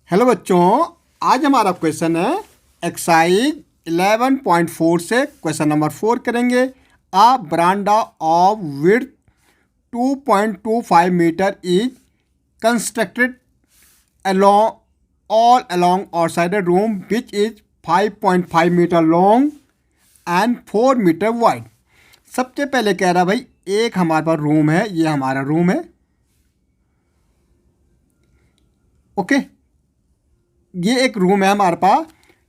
Hello बच्चों, आज हमारा क्वेश्चन है एक्सरसाइज 11.4 से क्वेश्चन नंबर 4 करेंगे। A veranda of width 2.25 metre is constructed along outside a room which is 5.5 metre long and 4 metre wide. सबसे पहले कह रहा भाई एक हमारे पास रूम है, ये हमारा रूम है। ओके, ये एक रूम है हमारे पास।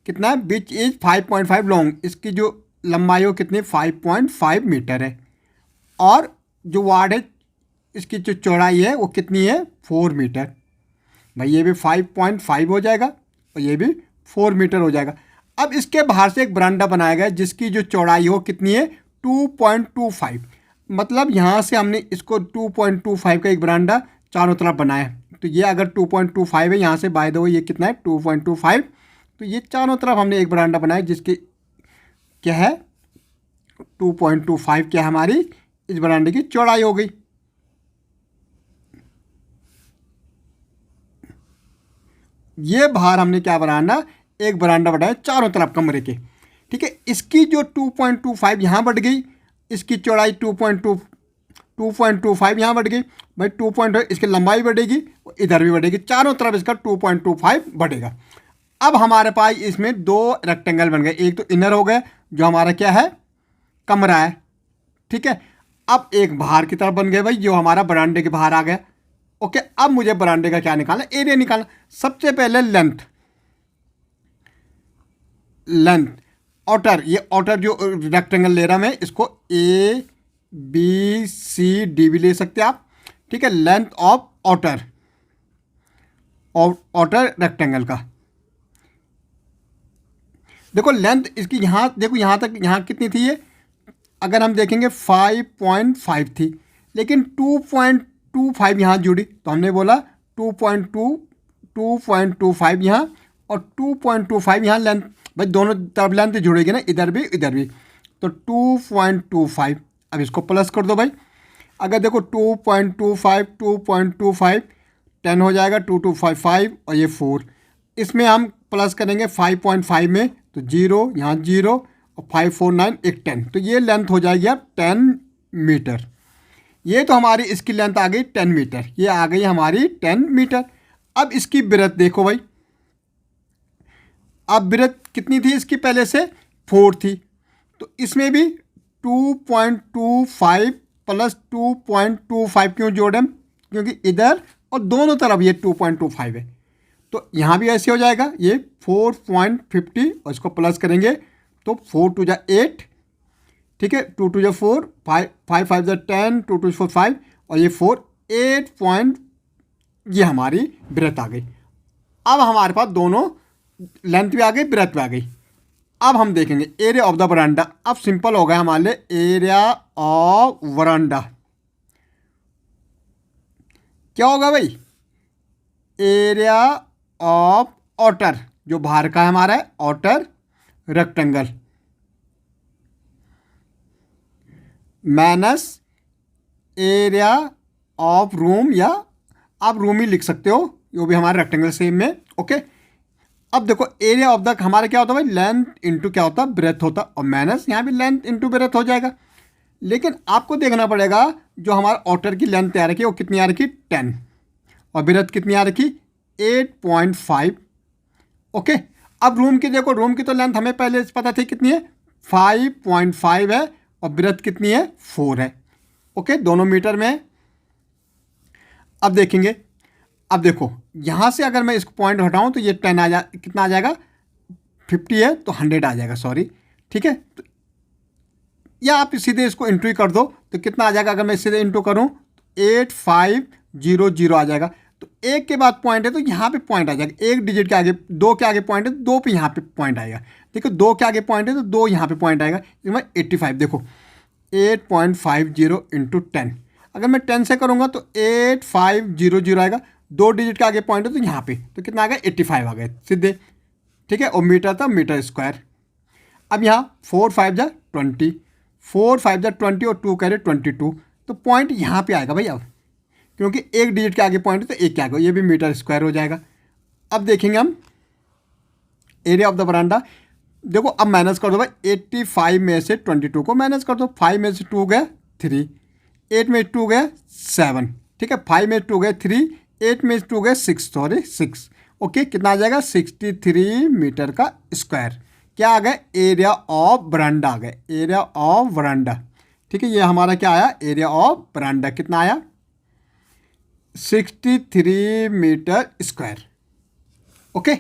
कितना है? विच इज 5.5 लॉन्ग, इसकी जो लंबाई हो कितनी? 5.5 मीटर है। और जो वार्ड है, इसकी जो चौड़ाई है वो कितनी है? 4 मीटर। भाई ये भी 5.5 हो जाएगा और ये भी 4 मीटर हो जाएगा। अब इसके बाहर से एक बरामदा बनाया गया जिसकी जो चौड़ाई हो कितनी है? 2.25। मतलब यहाँ से हमने इसको 2.25 का एक बरामदा चारों तरफ बनाया। तो ये अगर 2.25 है, यहाँ से बाय द वे ये कितना है? 2.25। तो ये चारों तरफ हमने एक बरामदा बनाया जिसकी क्या है? 2.25 क्या हमारी इस बरामदे की चौड़ाई हो गई। ये बाहर हमने क्या बनाना? एक बरामदा बनाया चारों तरफ कमरे के। ठीक है, इसकी जो 2.25 यहाँ बढ़ गई, इसकी चौड़ाई 2.25 यहाँ बढ़ गई। भाई 2.5 इसकी लंबाई बढ़ेगी, इधर भी बढ़ेगी, चारों तरफ इसका 2.25 बढ़ेगा। अब हमारे पास इसमें दो रेक्टेंगल बन गए। एक तो इनर हो गया जो हमारा क्या है? कमरा है। ठीक है, अब एक बाहर की तरफ बन गए भाई जो हमारा बरामदे के बाहर आ गया। ओके, अब मुझे बरामदे का क्या निकालना? एरिया निकालना। सबसे पहले लेंथ आउटर, ये आउटर जो रेक्टेंगल ले रहा मैं, इसको ए बी सी डी भी ले सकते हैं आप। ठीक है, लेंथ ऑफ आउटर रेक्टेंगल का देखो लेंथ इसकी। यहाँ देखो, यहाँ तक यहाँ कितनी थी ये? अगर हम देखेंगे 5.5 थी, लेकिन 2.25 यहाँ जुड़ी तो हमने बोला 2.25 यहाँ और 2.25 यहाँ लेंथ। भाई दोनों तरफ लेंथ जुड़ेगी ना, इधर भी इधर भी। तो 2.25, अब इसको प्लस कर दो भाई। अगर देखो 2.25 10 हो जाएगा, 2.25 और ये 4। इसमें हम प्लस करेंगे 5.5 में तो 0, यहाँ 0 और 5 4 9 एक 10। तो ये लेंथ हो जाएगी अब 10 मीटर। ये तो हमारी इसकी लेंथ आ गई 10 मीटर, ये आ गई हमारी 10 मीटर। अब इसकी ब्रेथ देखो भाई, अब ब्रेथ कितनी थी इसकी? पहले से 4 थी, तो इसमें भी 2.25 प्लस 2.25 क्यों जोड़ें? क्योंकि इधर और दोनों तरफ ये 2.25 है, तो यहाँ भी ऐसे हो जाएगा ये 4.50 और इसको प्लस करेंगे तो 4 2 जा 8। ठीक है, 2 2 जा 4, 5 5 जा 10, 2 2 4 5 और ये 4 8 पॉइंट, ये हमारी ब्रेथ आ गई। अब हमारे पास दोनों लेंथ भी आ गई, ब्रेथ भी आ गई। अब हम देखेंगे एरिया ऑफ द बरामदा। अब सिंपल हो गया हमारे लिए, एरिया ऑफ बरामदा क्या होगा भाई? एरिया ऑफ आउटर, जो बाहर का है हमारा है outer rectangle, minus area of room, या आप रूम ही लिख सकते हो, जो भी हमारे रेक्टेंगल सेम में। ओके, अब देखो एरिया ऑफ द हमारा क्या होता है भाई? लेंथ इंटू क्या होता है? ब्रेथ होता है, और माइनस यहाँ भी लेंथ इंटू ब्रेथ हो जाएगा। लेकिन आपको देखना पड़ेगा जो हमारा आउटर की लेंथ तैयार रखी वो कितनी आ रखी? 10, और ब्रेथ कितनी आ रखी? 8.5। ओके, अब रूम की देखो, रूम की तो लेंथ हमें पहले से पता थी कितनी है? 5.5 है और ब्रेथ कितनी है? 4 है। ओके, दोनों मीटर में है। अब देखेंगे, अब देखो यहाँ से अगर मैं इसको पॉइंट हटाऊँ तो ये 10 आ कितना आ जाएगा? 50 है तो 100 आ जाएगा, सॉरी। ठीक है, तो या आप सीधे इसको इंटू कर दो तो कितना आ जाएगा? अगर मैं सीधे इंटू करूँ तो 8500 आ जाएगा। तो एक के बाद पॉइंट है तो यहाँ पे पॉइंट आ जाएगा। एक डिजिट के आगे, दो के आगे पॉइंट है तो दो पे यहाँ पे पॉइंट आएगा। देखो दो के आगे पॉइंट है तो दो यहाँ पे पॉइंट आएगा। इसमें 85, देखो 8.50 इंटू 10। अगर मैं 10 से करूँगा तो 8500 आएगा। दो डिजिट के आगे पॉइंट है तो यहाँ पे तो कितना आ गया? 85 आ गए सीधे। ठीक है, और मीटर था मीटर स्क्वायर। अब यहाँ 4 5 जा 20, 4 5 जा 20 और 2 करे 22, तो पॉइंट यहाँ पे आएगा भाई। अब क्योंकि एक डिजिट के आगे पॉइंट है तो एक के आगे, ये भी मीटर स्क्वायर हो जाएगा। अब देखेंगे हम एरिया ऑफ द बरांडा। देखो अब माइनस कर दो भाई, 85 में से 22 को माइनस कर दो। 5 में से 2 गया 3, 8 में 2 गया 7, ठीक है, 5 में 2 गया 3, 8 में 2 गया 6, सॉरी 6। ओके, कितना आ जाएगा 63 मीटर का स्क्वायर। क्या आ गया, एरिया ऑफ बरांडा आ गया, एरिया ऑफ बरांडा। ठीक है, ये हमारा क्या आया, एरिया ऑफ बरांडा कितना आया, 63 मीटर स्क्वायर। ओके।